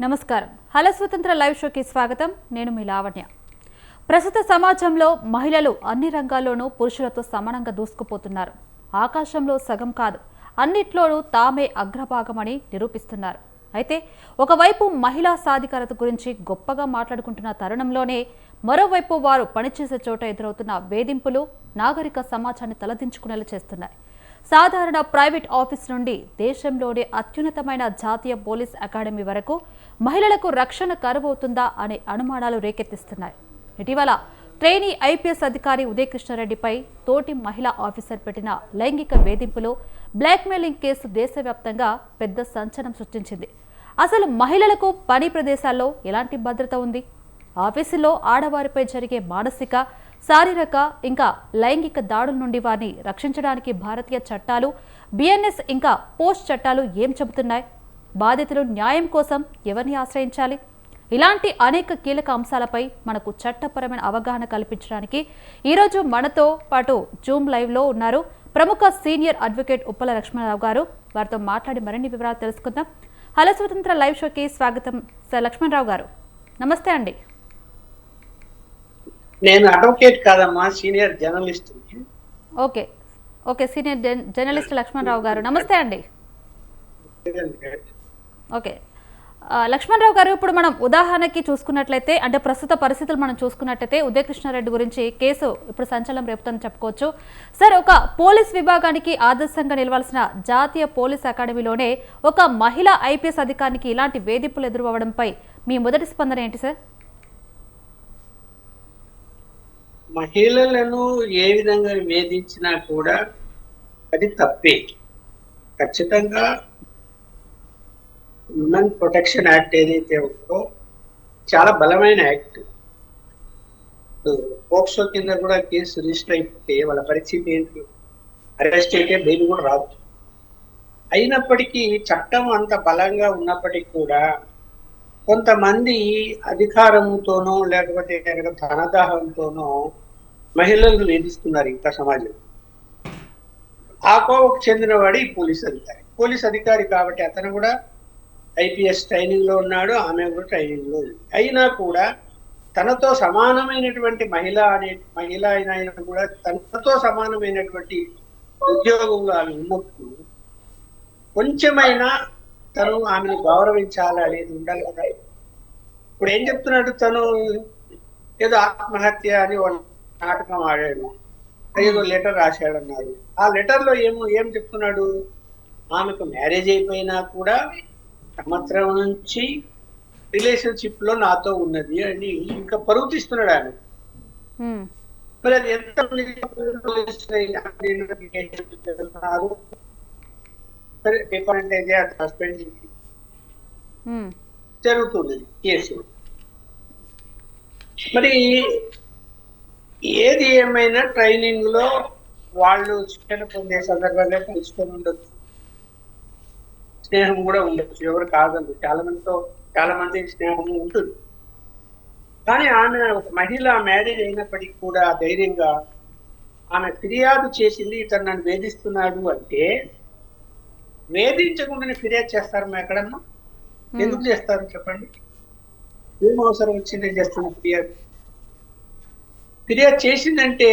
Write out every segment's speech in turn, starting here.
నమస్కారం. హలో స్వతంత్ర లైవ్ షోకి స్వాగతం. నేను మీ లావణ్య. ప్రస్తుత సమాజంలో మహిళలు అన్ని రంగాల్లోనూ పురుషులతో సమానంగా దూసుకుపోతున్నారు. ఆకాశంలో సగం కాదు, అన్నిట్లోనూ తామే అగ్రభాగమని నిరూపిస్తున్నారు. అయితే ఒకవైపు మహిళా సాధికారత గురించి గొప్పగా మాట్లాడుకుంటున్న తరుణంలోనే మరోవైపు వారు పనిచేసే చోట ఎదురవుతున్న వేధింపులు నాగరిక సమాజాన్ని తలదించుకునేలా చేస్తున్నాయి. సాధారణ ప్రైవేట్ ఆఫీస్ నుండి దేశంలోని అత్యున్నతమైన జాతీయ పోలీస్ అకాడమీ వరకు మహిళలకు రక్షణ కరువవుతుందా అనే అనుమానాలు రేకెత్తిస్తున్నాయి. ఇటీవల ట్రైనీ ఐపీఎస్ అధికారి ఉదయకృష్ణారెడ్డిపై తోటి మహిళా ఆఫీసర్ పెట్టిన లైంగిక వేధింపులు, బ్లాక్మెయిలింగ్ కేసు దేశవ్యాప్తంగా పెద్ద సంచలనం సృష్టించింది. అసలు మహిళలకు పని ప్రదేశాల్లో ఎలాంటి భద్రత ఉంది? ఆఫీసులో ఆడవారిపై జరిగే మానసిక, శారీరక ఇంకా లైంగిక దాడుల నుండి వారిని రక్షించడానికి భారతీయ చట్టాలు, బిఎన్ఎస్ ఇంకా పోస్ట్ చట్టాలు ఏం చెబుతున్నాయి? బాధితులు న్యాయం కోసం ఎవరిని ఆశ్రయించాలి? ఇలాంటి అనేక కీలక అంశాలపై మనకు చట్టపరమైన అవగాహన కల్పించడానికి ఈరోజు మనతో పాటు జూమ్ లైవ్లో ఉన్నారు ప్రముఖ సీనియర్ అడ్వకేట్ ఉప్పల లక్ష్మణరావు గారు. వారితో మాట్లాడి మరిన్ని వివరాలు తెలుసుకుందాం. హలో స్వతంత్ర లైవ్ షోకి స్వాగతం సార్. లక్ష్మణరావు గారు నమస్తే అండి. నేను అడ్వకేట్ కాదమ్మా, senior journalist. Okay okay senior journalist Lakshmanarao గారు నమస్తే అండి. ఓకే లక్ష్మణరావు గారు, ఇప్పుడు మనం ఉదాహరణకి చూసుకున్నట్లయితే, అంటే ప్రస్తుత పరిస్థితులు మనం చూసుకున్నట్లయితే ఉదయకృష్ణారెడ్డి గురించి కేసు ఇప్పుడు సంచలనం రేపుతుందని చెప్పుకోవచ్చు. సార్, ఒక పోలీస్ విభాగానికి ఆదర్శంగా నిలవాల్సిన జాతీయ పోలీస్ అకాడమీలోనే ఒక మహిళా ఐపీఎస్ అధికారికి ఇలాంటి వేధింపులు ఎదురవ్వడంపై మీ మొదటి స్పందన ఏంటి సార్? మహిళలను ఏ విధంగా వేధించినా కూడా అది తప్పే. ఖచ్చితంగా ఉమెన్ ప్రొటెక్షన్ యాక్ట్ ఏదైతే ఉందో చాలా బలమైన యాక్ట్. పోక్సో కింద కూడా కేసు రిజిస్టర్ అయిపోతే వాళ్ళ పరిస్థితి ఏంటి? అరెస్ట్ అయితే బెయిల్ కూడా రాదు. అయినప్పటికీ చట్టం అంత బలంగా ఉన్నప్పటికీ కూడా కొంతమంది అధికారంతోనో లేకపోతే ధనదాహంతోనో మహిళలను వేధిస్తున్నారు ఇంకా సమాజం. ఆ కోవకు చెందినవాడు ఈ పోలీస్ అధికారి కాబట్టి అతను కూడా ఐపీఎస్ ట్రైనింగ్ లో ఉన్నాడు, ఆమె కూడా ట్రైనింగ్ లో ఉంది. అయినా కూడా తనతో సమానమైనటువంటి మహిళ అయినా కూడా తనతో సమానమైనటువంటి ఉద్యోగంలో ఆమె ఉన్నప్పుడు కొంచెమైనా తను ఆమెను గౌరవించాలి అనేది ఉండాలి కదా. ఇప్పుడు ఏం చెప్తున్నాడు, తను ఏదో ఆత్మహత్య అని నాటకం ఆడాడు, ఏదో లెటర్ రాశాడు అన్నాడు. ఆ లెటర్ లో ఏం చెప్తున్నాడు, ఆమెకు మ్యారేజ్ అయిపోయినా కూడా సంవత్సరం నుంచి రిలేషన్షిప్ లో నాతో ఉన్నది అని ఇంకా పరువు తీస్తున్నాడు ఆమె. మరి అది ఎంత సరే డిఫరెంట్ అయితే హస్బెండ్ జరుగుతుంది కేసు. మరి ఏది ఏమైనా ట్రైనింగ్ లో వాళ్ళు శిక్షణ పొందే సందర్భంగా కలుసుకొని ఉండొచ్చు, స్నేహం కూడా ఉండొచ్చు, ఎవరు కాదండి. చాలా మంది స్నేహం ఉంటుంది. కానీ ఆమె ఒక మహిళ మ్యారేజ్ అయినప్పటికీ కూడా ధైర్యంగా ఆమె ఫిర్యాదు చేసింది, ఇతను నన్ను వేధిస్తున్నాడు అంటే వేధించకుండానే ఫిర్యాదు చేస్తారు ఎక్కడన్నా? ఎందుకు చేస్తారు చెప్పండి? ఏం అవసరం వచ్చింది చేస్తున్న ఫిర్యాదు చేసిందంటే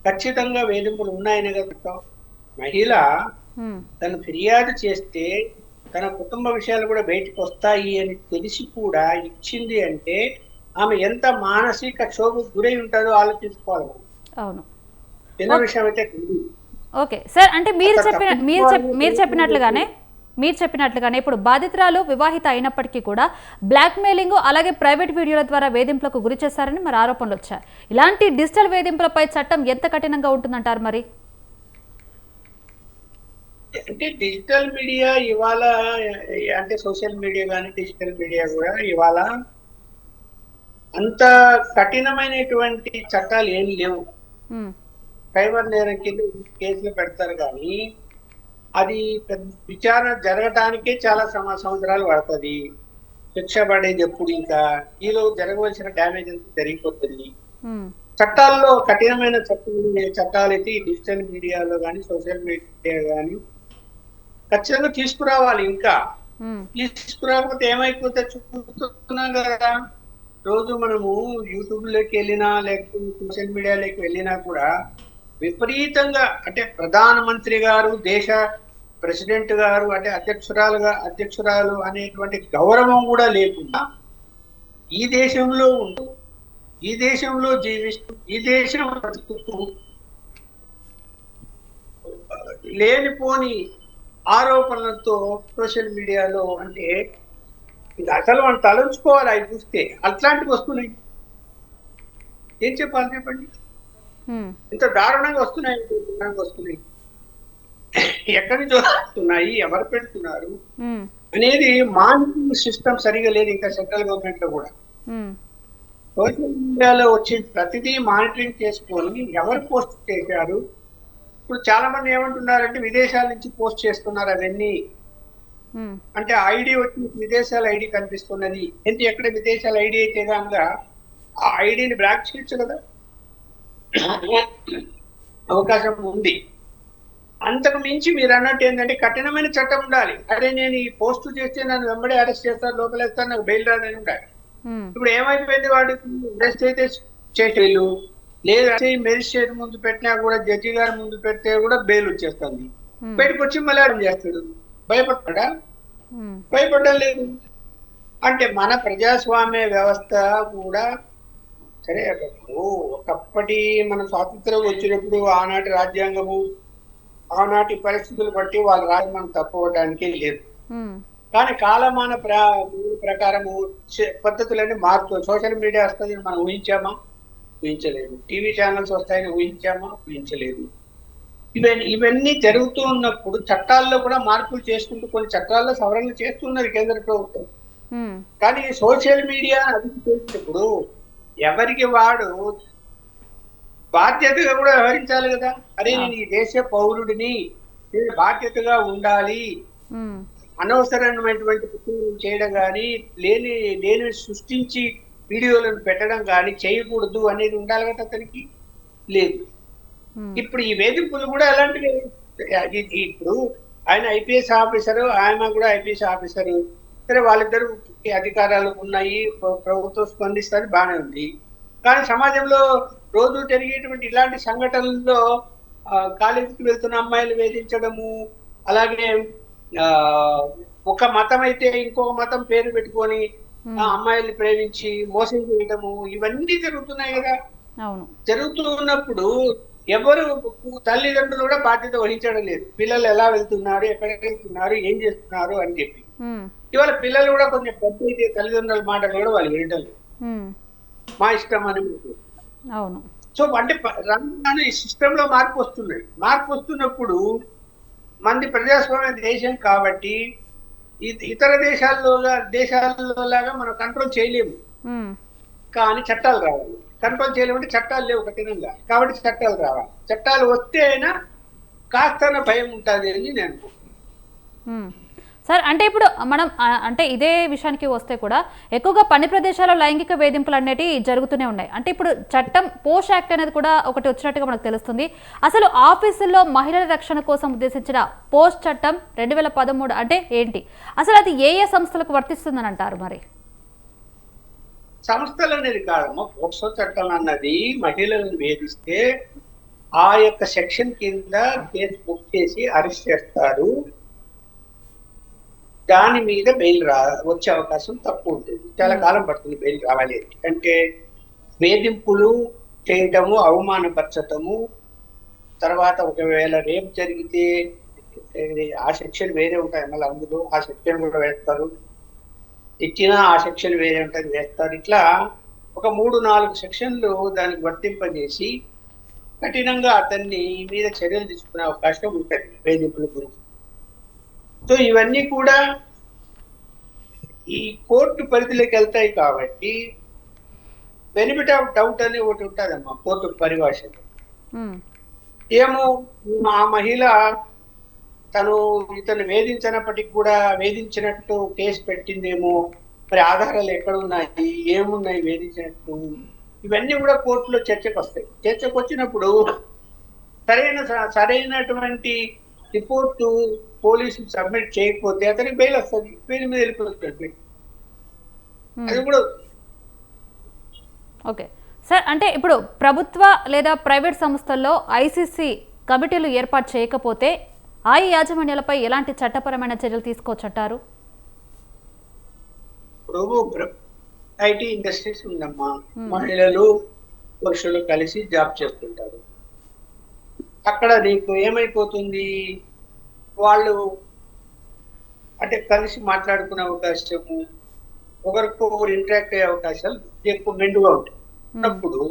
ఖచ్చితంగా వేధింపులు ఉన్నాయని కదా. మహిళ తను ఫిర్యాదు చేస్తే తన కుటుంబ విషయాలు కూడా బయటకు వస్తాయి అని తెలిసి కూడా ఇచ్చింది అంటే ఆమె ఎంత మానసిక క్షోభకు గురై ఉంటుందో ఆలోచించుకోవాలి. అవును, చిన్న విషయం అయితే. ఓకే సార్, అంటే మీరు చెప్పినట్లుగానే ఇప్పుడు బాధితురాలు వివాహిత అయినప్పటికీ కూడా బ్లాక్మెయిలింగ్ అలాగే ప్రైవేట్ వీడియోల ద్వారా వేధింపులకు గురి చేశారని మరి ఆరోపణలు వచ్చాయి. ఇలాంటి డిజిటల్ వేధింపులపై చట్టం ఎంత కఠినంగా ఉంటుందంటారు? మరి అంటే డిజిటల్ మీడియా ఇవాళ, అంటే సోషల్ మీడియా కానీ డిజిటల్ మీడియా కూడా ఇవాళ అంత కఠినమైనటువంటి చట్టాలు ఏం లేవు. సైబర్ నేరం కింద కేసులు పెడతారు కానీ అది విచారణ జరగటానికే చాలా సంవత్సరాలు పడుతుంది. శిక్ష పడేది ఎప్పుడు? ఇంకా ఈలో జరగవలసిన డ్యామేజ్ అంతా జరిగిపోతుంది. చట్టాల్లో కఠినమైన చట్టాలు అయితే డిజిటల్ మీడియాలో కానీ సోషల్ మీడియా కానీ ఖచ్చితంగా తీసుకురావాలి. ఇంకా తీసుకురాకపోతే ఏమైపోతే చూస్తున్నాం కదా. రోజు మనము యూట్యూబ్ లోకి వెళ్ళినా లేకపోతే సోషల్ మీడియాలోకి వెళ్ళినా కూడా విపరీతంగా అంటే ప్రధానమంత్రి గారు, దేశ ప్రెసిడెంట్ గారు అంటే అధ్యక్షురాలు అనేటువంటి గౌరవం కూడా లేకుండా ఈ దేశంలో ఉంటూ ఈ దేశంలో జీవిస్తూ ఈ దేశం బ్రతుకుతూ లేనిపోని ఆరోపణలతో సోషల్ మీడియాలో అంటే ఇది అసలు మనం తలంచుకోవాలి. అవి చూస్తే అట్లాంటివి వస్తున్నాయి. ఏం చెప్పాలి చెప్పండి. ఇంత దారుణంగా వస్తున్నాయి. ఎక్కడి నుంచి వస్తున్నాయి, ఎవరు పెడుతున్నారు అనేది మానిటరింగ్ సిస్టమ్ సరిగా లేదు ఇంకా సెంట్రల్ గవర్నమెంట్ లో కూడా. సోషల్ మీడియాలో వచ్చే ప్రతిదీ మానిటరింగ్ చేసుకొని ఎవరు పోస్ట్ చేశారు. ఇప్పుడు చాలా మంది ఏమంటున్నారంటే విదేశాల నుంచి పోస్ట్ చేస్తున్నారు అవన్నీ. అంటే ఐడి వచ్చి విదేశాల ఐడి కనిపిస్తున్నది. ఎక్కడ విదేశాల ఐడి అయితే కనుక ఆ ఐడిని బ్లాక్ చేయొచ్చు కదా, అవకాశం ఉంది. అంతకు మించి మీరు అన్నట్టు ఏంటంటే కఠినమైన చట్టం ఉండాలి. అరే నేను ఈ పోస్ట్ చేస్తే నన్ను వెంబడే అరెస్ట్ చేస్తారు, లోపలేస్తారు, నాకు బెయిల్ రాదని ఉండాలి. ఇప్పుడు ఏమైపోయింది, వాడికి అరెస్ట్ అయితే చేసేళ్ళు లేదు, మెజిస్ట్రేట్ ముందు పెట్టినా కూడా, జడ్జి గారి ముందు పెడితే కూడా బెయిల్ వచ్చేస్తుంది. బయటకు వచ్చి మళ్ళీ అరెస్ట్ చేస్తాడు. భయపడతాడా? భయపడడం లేదు. అంటే మన ప్రజాస్వామ్య వ్యవస్థ కూడా సరే. ఒకప్పటి మన స్వాతంత్రం వచ్చినప్పుడు ఆనాటి రాజ్యాంగము, ఆనాటి పరిస్థితులు బట్టి వాళ్ళ రాజు మనం తప్పుకోవడానికి లేదు. కానీ కాలమాన ప్రకారము పద్ధతులన్నీ మారుతూ సోషల్ మీడియా వస్తుంది మనం ఊహించామా? ఊహించలేదు. టీవీ ఛానల్స్ వస్తాయని ఊహించామా? ఊహించలేదు. ఇవన్నీ జరుగుతూ ఉన్నప్పుడు చట్టాల్లో కూడా మార్పులు చేసుకుంటూ కొన్ని చట్టాల్లో సవరణలు చేస్తున్నారు కేంద్ర ప్రభుత్వం. కానీ సోషల్ మీడియా అభివృద్ధి చేసినప్పుడు ఎవరికి వాడు బాధ్యతగా కూడా వ్యవహరించాలి కదా. అరే నేను ఈ దేశ పౌరుడిని, నేను బాధ్యతగా ఉండాలి, అనవసరమైనటువంటి పుస్తకం చేయడం కానీ, లేని సృష్టించి వీడియోలను పెట్టడం కానీ చేయకూడదు అనేది ఉండాలి కదా అతనికి. లేదు. ఇప్పుడు ఈ వేధింపులు కూడా అలాంటివి. ఇప్పుడు ఆయన ఐపీఎస్ ఆఫీసరు, ఆయన కూడా ఐపీఎస్ ఆఫీసరు. సరే వాళ్ళిద్దరు అధికారాలు ఉన్నాయి, ప్రభుత్వం స్పందిస్తుంది, బాగానే ఉంది. కానీ సమాజంలో రోజు జరిగేటువంటి ఇలాంటి సంఘటనల్లో కాలేజీకి వెళ్తున్న అమ్మాయిలు వేధించడము, అలాగే ఒక మతం అయితే ఇంకొక మతం పేరు పెట్టుకొని అమ్మాయిల్ని ప్రేమించి మోసం చేయడము, ఇవన్నీ జరుగుతున్నాయి కదా. జరుగుతూ ఉన్నప్పుడు ఎవరు తల్లిదండ్రులు కూడా బాధ్యత వహించడం లేదు. పిల్లలు ఎలా వెళ్తున్నారు, ఎక్కడికి వెళ్తున్నారు, ఏం చేస్తున్నారు అని చెప్పి. ఇవాళ పిల్లలు కూడా కొంచెం పెద్ద అయితే తల్లిదండ్రుల మాటలు కూడా వాళ్ళు వినడం లేదు. మా ఇష్టం అని. సో అంటే రంగాన్ని ఈ సిస్టమ్ లో మార్పు వస్తున్నాయి. మార్పు వస్తున్నప్పుడు మంది ప్రజాస్వామ్య దేశం కాబట్టి ఇతర దేశాల్లో లాగా మనం కంట్రోల్ చేయలేము. కానీ చట్టాలు రావాలి. కంట్రోల్ చేయలేమంటే చట్టాలు లేవు కఠినంగా, కాబట్టి చట్టాలు రావాలి. చట్టాలు వస్తే అయినా కాస్త భయం ఉంటుంది అని నేను అనుకుంటున్నాను. సార్ అంటే ఇప్పుడు మనం అంటే ఇదే విషయానికి వస్తే కూడా ఎక్కువగా పని ప్రదేశాల్లో లైంగిక వేధింపులు అనేవి జరుగుతూనే ఉన్నాయి. అంటే ఇప్పుడు చట్టం పోష్ యాక్ట్ అనేది కూడా ఒకటి వచ్చినట్టుగా మనకు తెలుస్తుంది. అసలు ఆఫీసుల్లో మహిళల రక్షణ కోసం ఉద్దేశించిన పోస్ట్ చట్టం 2013 అంటే ఏంటి, అసలు అది ఏ ఏ సంస్థలకు వర్తిస్తుందని అంటారు? మరి సంస్థలు అనేది కాదమ్మా. పోక్సో చట్టం అన్నది మహిళలను వేధిస్తే ఆ యొక్క సెక్షన్ కింద కేసు బుక్ చేసి అరెస్ట్ చేస్తారు. దాని మీద బెయిల్ వచ్చే అవకాశం తక్కువ ఉంటుంది. చాలా కాలం పడుతుంది బెయిల్ రావాలి. అంటే వేధింపులు చేయటము, అవమానపరచటము, తర్వాత ఒకవేళ రేప్ జరిగితే ఆ సెక్షన్ వేరే ఉంటాయి, మళ్ళీ అందులో ఆ సెక్షన్ కూడా వేస్తారు. ఇచ్చినా ఆ సెక్షన్ వేరే ఉంటుంది, వేస్తారు. ఇట్లా ఒక 3-4 సెక్షన్లు దానికి వర్తింపజేసి కఠినంగా అతన్ని మీద చర్యలు తీసుకునే అవకాశం ఉంటుంది వేధింపుల గురించి. సో ఇవన్నీ కూడా ఈ కోర్టు పరిధిలోకి వెళ్తాయి కాబట్టి బెనిఫిట్ ఆఫ్ డౌట్ అని ఒకటి ఉంటుందమ్మా కోర్టు పరిభాషలో. ఏమో ఆ మహిళ తను ఇతను వేధించినప్పటికి కూడా వేధించినట్టు కేసు పెట్టిందేమో, మరి ఆధారాలు ఎక్కడ ఉన్నాయి, ఏమున్నాయి వేధించినట్టు, ఇవన్నీ కూడా కోర్టులో చర్చకు వస్తాయి. చర్చకు వచ్చినప్పుడు సరైనటువంటి రిపోర్టు పోలీసులు సబ్మిట్ చేయకపోతే అతనికి బెయిల్ వస్తుంది, బెయిల్ మీద వెళ్ళిపోతుంది. అది కూడా ఓకే సార్, అంటే ఇప్పుడు ప్రభుత్వ లేదా ప్రైవేట్ సంస్థల్లో ఐసీసీ కమిటీలు ఏర్పాటు చేయకపోతే ఆ యాజమాన్యాలపై ఎలాంటి చట్టపరమైన చర్యలు తీసుకోవచ్చంటారు? ఇప్పుడు ఐటీ ఇండస్ట్రీస్ ఉందమ్మా, మహిళలు పురుషులు కలిసి జాబ్ చేస్తుంటారు. అక్కడ నీకు ఏమైపోతుంది, వాళ్ళు అంటే కలిసి మాట్లాడుకునే అవకాశము, ఒకరికొకరు ఇంటరాక్ట్ అయ్యే అవకాశాలు ఎక్కువ మెండుగా ఉంటాయి. అప్పుడు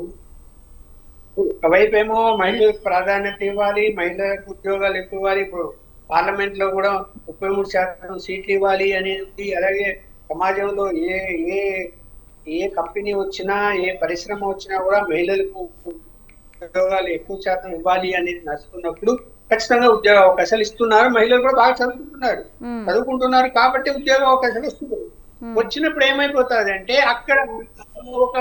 ఒకవైపు ఏమో మహిళలకు ప్రాధాన్యత ఇవ్వాలి, మహిళలకు ఉద్యోగాలు ఎక్కువ ఇవ్వాలి, ఇప్పుడు పార్లమెంట్ లో కూడా 33% సీట్లు ఇవ్వాలి అనేది, అలాగే సమాజంలో ఏ ఏ ఏ కంపెనీ వచ్చినా ఏ పరిశ్రమ వచ్చినా కూడా మహిళలకు ఉద్యోగాలు ఎక్కువ శాతం ఇవ్వాలి అనేది నడుస్తున్నప్పుడు ఖచ్చితంగా ఉద్యోగ అవకాశాలు ఇస్తున్నారు. మహిళలు కూడా బాగా చదువుకుంటున్నారు కాబట్టి ఉద్యోగ అవకాశాలు వస్తున్నాయి. వచ్చినప్పుడు ఏమైపోతుంది అంటే అక్కడ ఒక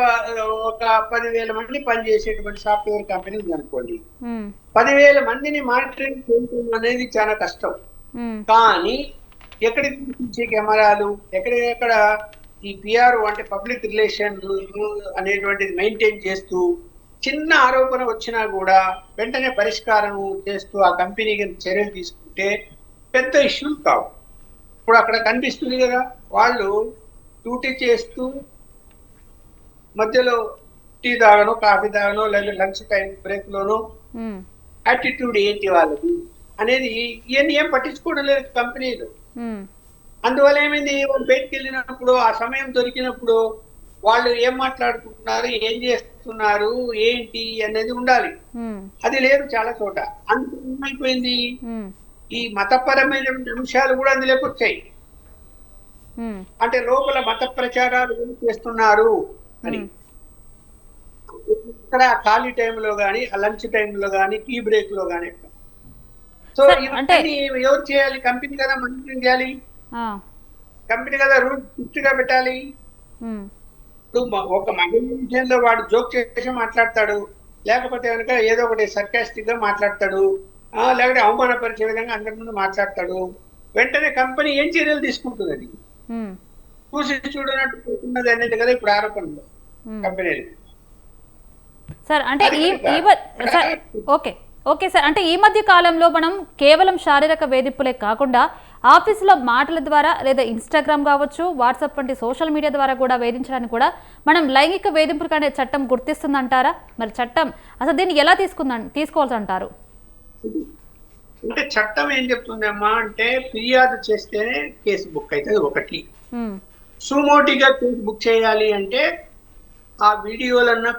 ఒక 10,000 మంది పనిచేసేటువంటి సాఫ్ట్వేర్ కంపెనీ ఉందనుకోండి, 10,000 మందిని మానిటరింగ్ చేయడం అనేది చాలా కష్టం. కానీ ఎక్కడికి సీసీ కెమెరాలు, ఎక్కడెక్కడ ఈ పిఆర్ అంటే పబ్లిక్ రిలేషన్ అనేటువంటిది మెయింటైన్ చేస్తూ చిన్న ఆరోపణ వచ్చినా కూడా వెంటనే పరిష్కారం చేస్తూ ఆ కంపెనీకి చర్యలు తీసుకుంటే పెద్ద ఇష్యూలు కావు. ఇప్పుడు అక్కడ కనిపిస్తుంది కదా, వాళ్ళు డ్యూటీ చేస్తూ మధ్యలో టీ తాగనో కాఫీ తాగనో లేదా లంచ్ టైం బ్రేక్ లోనో యాటిట్యూడ్ ఏంటి వాళ్ళది అనేది ఇవన్నీ ఏం పట్టించుకోవడం లేదు కంపెనీలు. అందువల్ల ఏమైంది, వాళ్ళు బయటకు వెళ్ళినప్పుడు ఆ సమయం దొరికినప్పుడు వాళ్ళు ఏం మాట్లాడుకుంటున్నారు, ఏం చేస్తున్నారు, ఏంటి అనేది ఉండాలి. అది లేదు చాలా చోట. అందుకు ఏమైపోయింది, ఈ మతపరమైన అంశాలు కూడా అందులోకి వచ్చాయి. అంటే లోపల మత ప్రచారాలు చేస్తున్నారు అని ఇక్కడ ఖాళీ టైంలో కానీ, లంచ్ టైంలో కానీ, టీ బ్రేక్ లో కానీ. సో ఇవన్నీ ఎవరు చేయాలి? కంపెనీ కదా మానిటరింగ్ చేయాలి, కంపెనీ కదా రూల్ స్ట్రిక్ట్ గా పెట్టాలి. ఇప్పుడు ఒక మహిళ విషయంలో వాడు జోక్ చేసి మాట్లాడతాడు, లేకపోతే కనుక ఏదో ఒకటి సర్కాస్టిక్ గా మాట్లాడతాడు, లేకపోతే అవమానపరిచే విధంగా అందరి ముందు మాట్లాడతాడు. వెంటనే కంపెనీ ఏం చర్యలు తీసుకుంటుంది? అది చూసి చూడనట్టు ఉన్నది అనేది కదా ఇప్పుడు ఆరోపణలు కంపెనీలు. సార్ అంటే ఓకే సార్, అంటే ఈ మధ్య కాలంలో మనం కేవలం శారీరక వేధింపులే కాకుండా ఆఫీసులో మాటల ద్వారా లేదా ఇన్స్టాగ్రామ్ కావచ్చు, వాట్సాప్ వంటి సోషల్ మీడియా ద్వారా కూడా వేధించడానికి కూడా మనం లైంగిక వేధింపులు కానీ చట్టం గుర్తిస్తుందంటారా? మరి చట్టం అసలు దీన్ని ఎలా తీసుకోవాల్సి అంటారు? అంటే చట్టం ఏం చెప్తుందమ్మా అంటే ఫిర్యాదు చేస్తేనే కేసు బుక్ అవుతుంది ఒకటి. సుమోటిగా కేసు బుక్ చేయాలి అంటే ఆ వీడియోలన్నా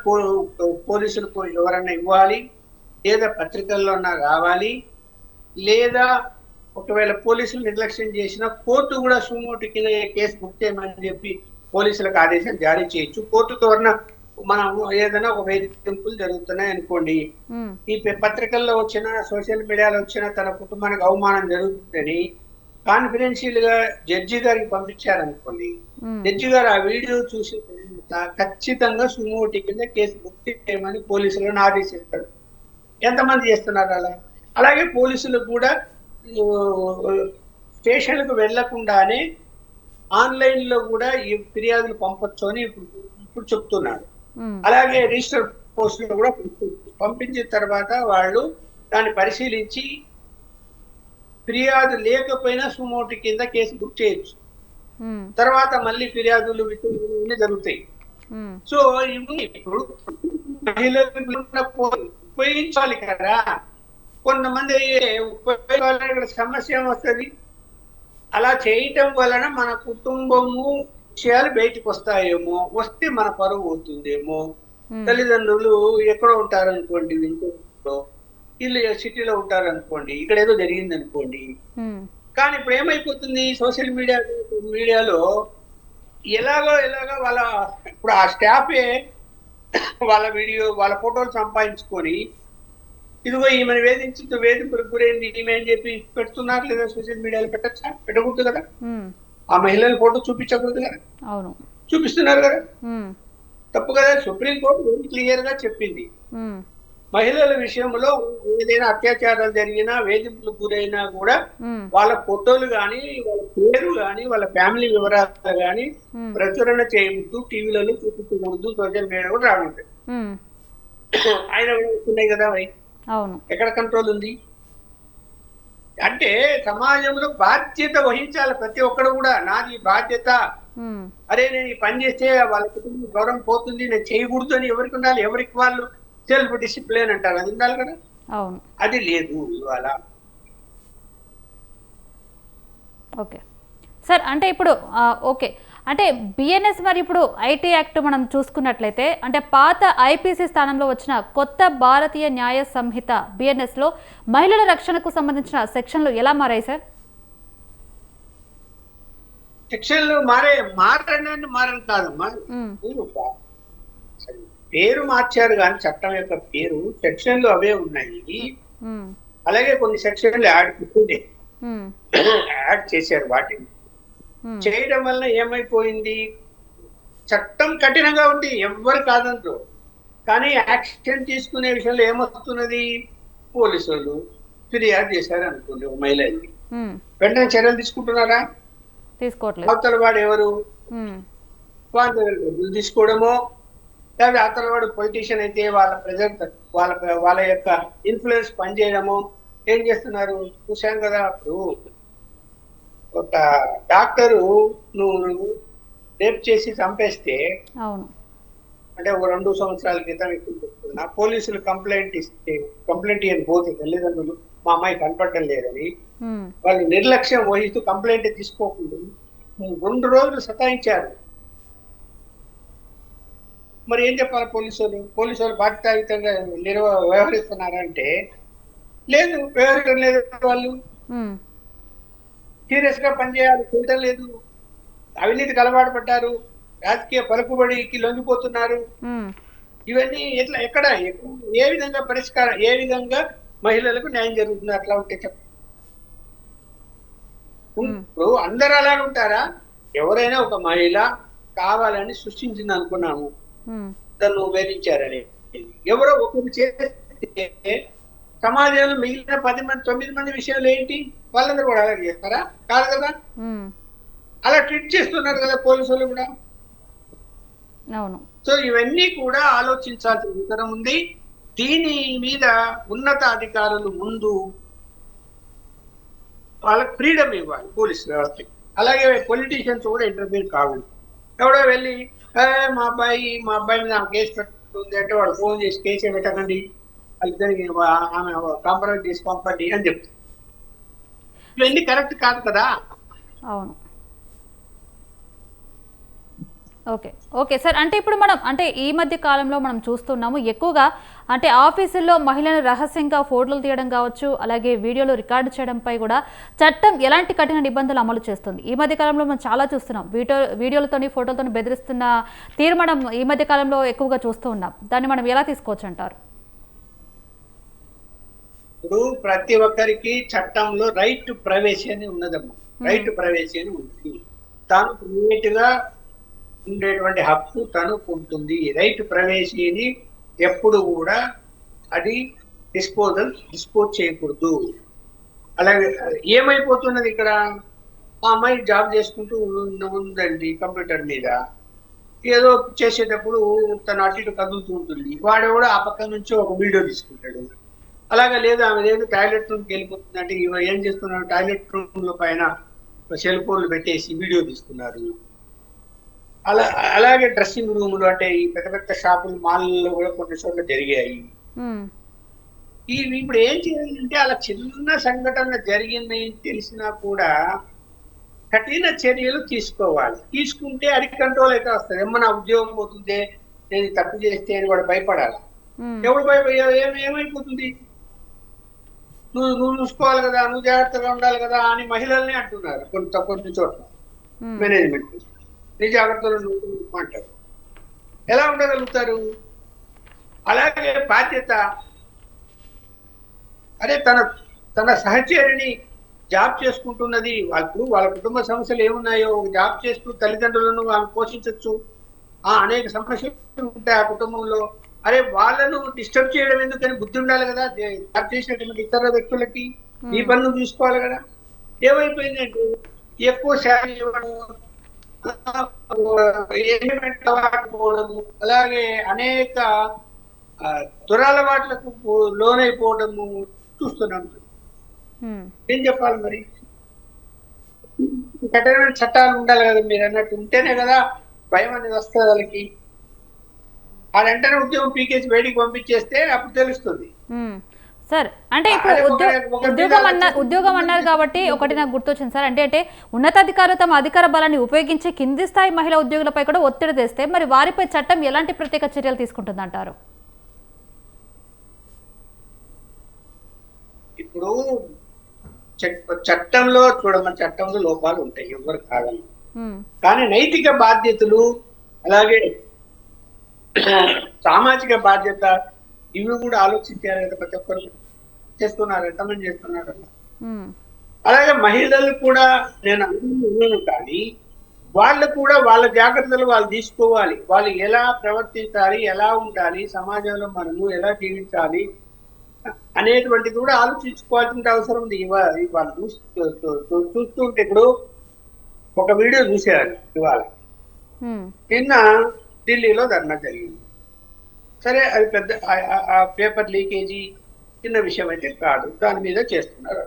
పోలీసులకు ఎవరన్నా ఇవ్వాలి, లేదా పత్రికల్లోన్నా రావాలి, లేదా ఒకవేళ పోలీసులు నిర్లక్ష్యం చేసినా కోర్టు కూడా సుమోటి కింద కేసు బుక్ చేయమని చెప్పి పోలీసులకు ఆదేశం జారీ చేయొచ్చు. కోర్టు ద్వారా మనం ఏదైనా ఒక వేధింపులు జరుగుతున్నాయి అనుకోండి, ఈ పత్రికల్లో వచ్చిన సోషల్ మీడియాలో వచ్చిన తన కుటుంబానికి అవమానం జరుగుతుందని కాన్ఫిడెన్షియల్ గా జడ్జి గారికి పంపించారనుకోండి, జడ్జి గారు ఆ వీడియో చూసి ఖచ్చితంగా సుమోటి కింద కేసు బుక్ చేయమని పోలీసులను ఆదేశిస్తారు. ఎంతమంది చేస్తున్నారు అలా? అలాగే పోలీసులకు కూడా స్టేషన్లకు వెళ్లకుండానే ఆన్లైన్ లో కూడా ఈ ఫిర్యాదులు పంపొచ్చు అని ఇప్పుడు చెప్తున్నారు. అలాగే రిజిస్టర్ పోస్ట్ లో కూడా పంపించిన తర్వాత వాళ్ళు దాన్ని పరిశీలించి ఫిర్యాదు లేకపోయినా సుమోటి కింద కేసు బుక్ చేయొచ్చు. తర్వాత మళ్ళీ ఫిర్యాదులు విచారణలు జరుగుతాయి. సో ఇప్పుడు మహిళలకు ఉపయోగించాలి కదా, కొంతమంది ఉపయోగించాలి. సమస్య వస్తుంది. అలా చేయటం వలన మన కుటుంబము విషయాలు బయటకు వస్తాయేమో, వస్తే మన పరువు పోతుందేమో. తల్లిదండ్రులు ఎక్కడో ఉంటారనుకోండి, ఇంట్లో వీళ్ళు సిటీలో ఉంటారనుకోండి, ఇక్కడ ఏదో జరిగింది అనుకోండి. కానీ ఇప్పుడు ఏమైపోతుంది, సోషల్ మీడియాలో ఎలాగో వాళ్ళ ఇప్పుడు ఆ స్టాఫే వాళ్ళ వీడియో వాళ్ళ ఫోటోలు సంపాదించుకొని ఇదిగో ఈమెను వేధింపులకు గురైంది ఈమె అని చెప్పి పెడుతున్నారు. లేదా సోషల్ మీడియాలో పెట్టచ్చా? పెట్టకూడదు కదా. ఆ మహిళల ఫోటో చూపించకూడదు కదా. చూపిస్తున్నారు కదా, తప్పు కదా. సుప్రీంకోర్టు వెరీ క్లియర్ గా చెప్పింది, మహిళల విషయంలో ఏదైనా అత్యాచారాలు జరిగినా, వేధింపులకు గురైనా కూడా ఉమ్, వాళ్ళ ఫోటోలు కానీ, వాళ్ళ పేరు కానీ, వాళ్ళ ఫ్యామిలీ వివరాలు కానీ ఉమ్, ప్రచురణ చేయవద్దు, టీవీలలో చూపించకూడదు, సోషల్ మీడియా కూడా రావట్లేదు. ఉమ్, ఆయన కూడా వస్తున్నాయి కదా అవి. అవును. ఎక్కడ కంట్రోల్ ఉంది? అంటే సమాజంలో బాధ్యత వహించాలి ప్రతి ఒక్కరు కూడా. నాది బాధ్యత, ఉమ్, అరే నేను ఈ పని చేస్తే వాళ్ళ కుటుంబం గౌరవం పోతుంది, నేను చేయకూడదు అని ఎవరికి ఉండాలి? ఎవరికి వాళ్ళు సెల్ఫ్ డిసిప్లిన్ అంటారు, అది ఉండాలి కదా. అవును. అది లేదు ఇవాళ. ఓకే సార్, అంటే ఇప్పుడు ఓకే, అంటే బిఎన్ఎస్ మరి ఇప్పుడు ఐటీ యాక్ట్ మనం చూసుకున్నట్లయితే అంటే పాత ఐపీసీ స్థానంలో వచ్చిన కొత్త భారతీయ న్యాయ సంహిత బిఎన్ఎస్లో మహిళల రక్షణకు సంబంధించిన సెక్షన్లు ఎలా మారాయి సార్? సెక్షన్లు మారని కాదమ్మా. ఉమ్, మీరు పేరు మార్చారు కానీ చట్టం యొక్క పేరు, సెక్షన్లు అవే ఉన్నాయి. ఉమ్, అలాగే కొన్ని సెక్షన్లు ఉమ్, యాడ్ చేశారు. వాటిని ఉమ్, చేయడం వల్ల ఏమైపోయింది? చట్టం కఠినంగా ఉంది, ఎవ్వరు కాదంటారు. కానీ యాక్షన్ తీసుకునే విషయంలో ఏమొస్తున్నది? పోలీసు వాళ్ళు ఫిర్యాదు చేశారు అనుకోండి ఒక మహిళకి, ఉమ్, వెంటనే చర్యలు తీసుకుంటున్నారా? తీసుకోవట్లేదు. అవతల వాడు ఎవరు? ఉమ్, వాళ్ళ దగ్గర డబ్బులు తీసుకోవడమో, లేదా అవతల వాడు పొలిటీషియన్ అయితే వాళ్ళ ప్రజెంట్ వాళ్ళ యొక్క ఇన్ఫ్లుయెన్స్ పనిచేయడమో ఏం చేస్తున్నారు చూసాం కదా. అప్పుడు ఒక డాక్టరు నువ్వు రేప్ చేసి చంపేస్తే, అవును. అంటే ఒక 2 సంవత్సరాల క్రితం ఇప్పుడు చెప్తున్నా, పోలీసులు కంప్లైంట్ ఇవ్వని పోతే తల్లిదండ్రులు మా అమ్మాయి కనపడటం లేదని ఉమ్, వాళ్ళు నిర్లక్ష్యం వహిస్తూ కంప్లైంట్ తీసుకోకుండా 2 రోజులు సతాయించారు. మరి ఏం చెప్పాలి పోలీసు వాళ్ళు బాధ్యతాయుతంగా వ్యవహరిస్తున్నారంటే లేదు, వ్యవహరించడం లేదు. వాళ్ళు ఉమ్, సీరియస్ గా పనిచేయాలి, చేయడం లేదు. అవినీతికి అలవాటు పడ్డారు, రాజకీయ పలుకుబడికి లొంగిపోతున్నారు. ఉమ్, ఇవన్నీ ఎక్కడ ఏ విధంగా పరిష్కారం, ఏ విధంగా మహిళలకు న్యాయం జరుగుతుంది అట్లా ఉంటే చెప్ప. ఇప్పుడు అందరూ అలాగే ఉంటారా? ఎవరైనా ఒక మహిళ కావాలని సృష్టించింది అనుకున్నాము, ఉమ్, తను వేధించారని, ఎవరో ఒకరు చేస్తే సమాజంలో మిగిలిన 9 మంది విషయాలు ఏంటి? వాళ్ళందరూ కూడా అలాగే చేస్తారా? కాదు కదా. ఉమ్, అలా ట్రీట్ చేస్తున్నారు కదా పోలీసులు కూడా. అవును. సో ఇవన్నీ కూడా ఆలోచించాల్సిన అవసరం ఉంది. దీని మీద ఉన్నత అధికారులు ముందు వాళ్ళకి ఫ్రీడమ్ ఇవ్వాలి పోలీస్ వ్యవస్థకి. అలాగే పొలిటీషియన్స్ కూడా ఇంటర్ఫీర్ కావాలి. ఎవడో వెళ్ళి మా అబ్బాయి మీద ఆమె కేసు పెట్టుకుంది అంటే వాడు ఫోన్ చేసి కేసే పెట్టకండి, వాళ్ళిద్దరికి ఆమె కాంప్రమైజ్ చేసి పంపండి అని చెప్తారు. ఇవన్నీ కరెక్ట్ కాదు కదా. అవును. ఓకే ఓకే సార్, అంటే ఇప్పుడు మనం అంటే ఈ మధ్య కాలంలో మనం చూస్తున్నాము ఎక్కువగా అంటే ఆఫీసుల్లో మహిళలు రహస్యంగా ఫోటోలు తీయడం కావచ్చు, అలాగే వీడియోలు రికార్డు చేయడంపై కూడా చట్టం ఎలాంటి కఠిన నిబంధనలు అమలు చేస్తుంది. ఈ మధ్య కాలంలో మనం చాలా చూస్తున్నాం, వీడియోలతోని ఫోటోలతో బెదిరిస్తున్న తీరు మనం ఈ మధ్య కాలంలో ఎక్కువగా చూస్తూ ఉన్నాం. దాన్ని మనం ఎలా తీసుకోవచ్చు అంటారు? ఇప్పుడు ప్రతి ఒక్కరికి చట్టంలో రైట్ టు ప్రైవసీ అని ఉన్నదమ్మా. రైట్ టు ప్రైవసీ అని ఉంది. తాను ప్రైవేట్ గా ఉండేటువంటి హక్కు తనకు ఉంటుంది. రైట్ టు ప్రైవసీని ఎప్పుడు కూడా అది డిస్పోజ్ చేయకూడదు. అలాగే ఏమైపోతున్నది ఇక్కడ, ఆ అమ్మాయి జాబ్ చేసుకుంటూ ఉందండి కంప్యూటర్ మీద, ఏదో చేసేటప్పుడు తను అటు ఇటు కదులుతూ ఉంటుంది, వాడు కూడా ఆ పక్క నుంచి ఒక వీడియో తీసుకుంటాడు. అలాగే లేదు ఆమె లేదు టాయిలెట్ రూమ్కి వెళ్ళిపోతుంది అంటే ఏం చేస్తున్నారు, టాయిలెట్ రూమ్ లో పైన సెల్ ఫోన్లు పెట్టేసి వీడియో తీస్తున్నారు. అలాగే డ్రెస్సింగ్ రూములు అంటే ఈ పెద్ద పెద్ద షాపులు మాల్లో కూడా కొన్ని చోట్ల జరిగాయి. ఇప్పుడు ఏం చేయాలంటే అలా చిన్న సంఘటన జరిగింది తెలిసినా కూడా కఠిన చర్యలు తీసుకోవాలి. తీసుకుంటే అది కంట్రోల్ అయితే వస్తుంది. ఏమన్నా ఉద్యోగం పోతుందే, నేను తప్పు చేస్తే అని వాడు భయపడాలి. ఎవడు ఏమైపోతుంది, నువ్వు చూసుకోవాలి కదా, నువ్వు జాగ్రత్తగా ఉండాలి కదా అని మహిళల్ని అంటున్నారు కొన్ని చోట్ల మేనేజ్మెంట్. నీ జాగ్రత్తలు నువ్వు అంటారు. ఎలా ఉండగలుగుతారు? అలాగే బాధ్యత, అదే తన సహచరిని జాబ్ చేసుకుంటున్నది, వాళ్ళ కుటుంబ సమస్యలు ఏమున్నాయో జాబ్ చేస్తూ తల్లిదండ్రులను ఆమె పోషించవచ్చు. అనేక సమస్యలు ఉంటాయి ఆ కుటుంబంలో, అరే వాళ్ళను డిస్టర్బ్ చేయడం ఎందుకని బుద్ధి ఉండాలి కదా, జాబ్ చేసినటువంటి ఇతర వ్యక్తులకి ఈ పనులు చూసుకోవాలి కదా. ఏమైపోయిందంటే ఎక్కువ శాలరీ ఇవ్వడం, ఎంజాయ్మెంట్ అవ్వకపోవడము, అలాగే అనేక దురలవాట్లకు లోనైపోవడము చూస్తున్నాం. ఏం చెప్పాలి మరి? కఠినమైన చట్టాలు ఉండాలి కదా, మీరు అన్నట్టు ఉంటేనే కదా భయం అనేది వస్తుంది వాళ్ళకి. వాళ్ళంటనే ఉద్యోగం పీకేసి బయటికి పంపించేస్తే అప్పుడు తెలుస్తుంది. సార్ అంటే ఇప్పుడు ఉద్యోగం అన్నారు కాబట్టి ఒకటి నాకు గుర్తొచ్చింది సార్. అంటే ఉన్నతాధికారులు తమ అధికార బలాన్ని ఉపయోగించి కింది స్థాయి మహిళా ఉద్యోగులపై కూడా ఒత్తిడి తెస్తే మరి వారిపై చట్టం ఎలాంటి ప్రత్యేక చర్యలు తీసుకుంటుందంటారు? ఇప్పుడు చట్టంలో చూడమని, చట్టంలో లోపాలు ఉంటాయి, ఎవరు కాదని. కానీ నైతిక బాధ్యతలు, అలాగే సామాజిక బాధ్యత, ఇవి కూడా ఆలోచించారు కదా. ప్రతి ఒక్కరు చేస్తున్నారు, ఎంతమంది చేస్తున్నారు. అలాగే మహిళలు కూడా నేను అన్నాను, కానీ వాళ్ళు కూడా వాళ్ళ జాగ్రత్తలు వాళ్ళు తీసుకోవాలి. వాళ్ళు ఎలా ప్రవర్తించాలి, ఎలా ఉండాలి, సమాజంలో మనము ఎలా జీవించాలి అనేటువంటిది కూడా ఆలోచించుకోవాల్సిన అవసరం ఉంది. ఇవాళ చూస్తుంటే ఇప్పుడు ఒక వీడియో చూసేయాలి. ఇవాళ నిన్న ఢిల్లీలో ధర్నా జరిగింది. సరే, అది పెద్ద పేపర్ లీకేజీ చిన్న విషయం అయితే కాదు, దాని మీద చేస్తున్నారు.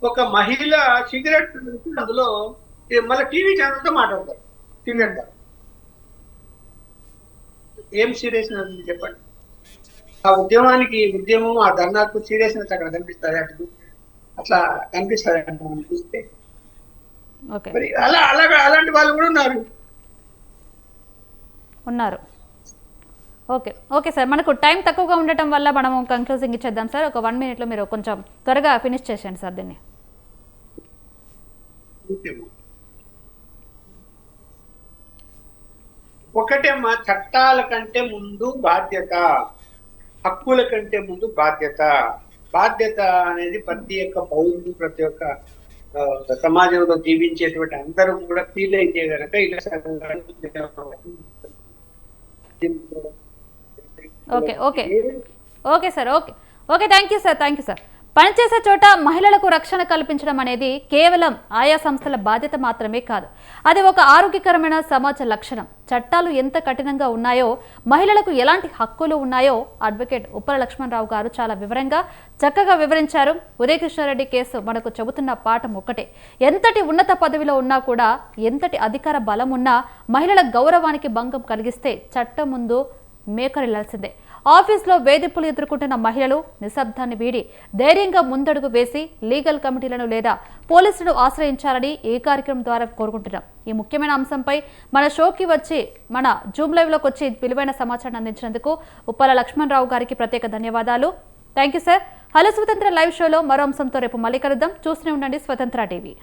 ఒక మహిళ సిగరెట్ అందులో మళ్ళీ టీవీ ఛానల్తో మాట్లాడతారు. సిగరెట్ ఏం సీరియస్నెస్ చెప్పండి? ఆ ఉద్యమం ఆ ధర్నాకు సీరియస్నెస్ అక్కడ కనిపిస్తుంది, అట్లా కనిపిస్తుంది అంటే మనం చూస్తే. మరి అలాంటి వాళ్ళు కూడా ఉన్నారు. ఓకే సార్, మనకు టైం తక్కువగా ఉండటం వల్ల మనము కంక్లూజింగ్ ఇచ్చేద్దాం సార్. ఒక 1 minute మీరు కొంచెం త్వరగా ఫినిష్ చేసేయండి సార్ దీన్ని. ఒకటేమ్మా, చట్టాల కంటే ముందు బాధ్యత, హక్కుల కంటే ముందు బాధ్యత. బాధ్యత అనేది ప్రతి ఒక్క పౌరుడు, ప్రతి ఒక్క సమాజంలో జీవించేటువంటి అందరూ కూడా ఫీల్ అయితే కనుక ఇలా okay sir. Okay thank you sir. పనిచేసే చోట మహిళలకు రక్షణ కల్పించడం అనేది కేవలం ఆయా సంస్థల బాధ్యత మాత్రమే కాదు, అది ఒక ఆరోగ్యకరమైన సమాజ లక్షణం. చట్టాలు ఎంత కఠినంగా ఉన్నాయో, మహిళలకు ఎలాంటి హక్కులు ఉన్నాయో అడ్వకేట్ ఉప్పల లక్ష్మణరావు గారు చాలా వివరంగా చక్కగా వివరించారు. ఉదయకృష్ణారెడ్డి కేసు మనకు చెబుతున్న పాఠం ఒక్కటే: ఎంతటి ఉన్నత పదవిలో ఉన్నా కూడా, ఎంతటి అధికార బలం ఉన్నా మహిళల గౌరవానికి భంగం కలిగిస్తే చట్టం ముందు మేకరిల్లాల్సిందే. ఆఫీస్లో వేధింపులు ఎదుర్కొంటున్న మహిళలు నిశ్శబ్దాన్ని వీడి ధైర్యంగా ముందడుగు వేసి లీగల్ కమిటీలను లేదా పోలీసులను ఆశ్రయించాలని ఈ కార్యక్రమం ద్వారా కోరుకుంటున్నాం. ఈ ముఖ్యమైన అంశంపై మన షోకి వచ్చి, మన జూమ్ లైవ్లోకి వచ్చి విలువైన సమాచారాన్ని అందించినందుకు ఉప్పల లక్ష్మణరావు గారికి ప్రత్యేక ధన్యవాదాలు. Thank you sir. హలో స్వతంత్ర లైవ్ షోలో మరో అంశంతో రేపు మళ్ళీ కలుద్దాం. చూస్తూనే ఉండండి స్వతంత్ర టీవీ.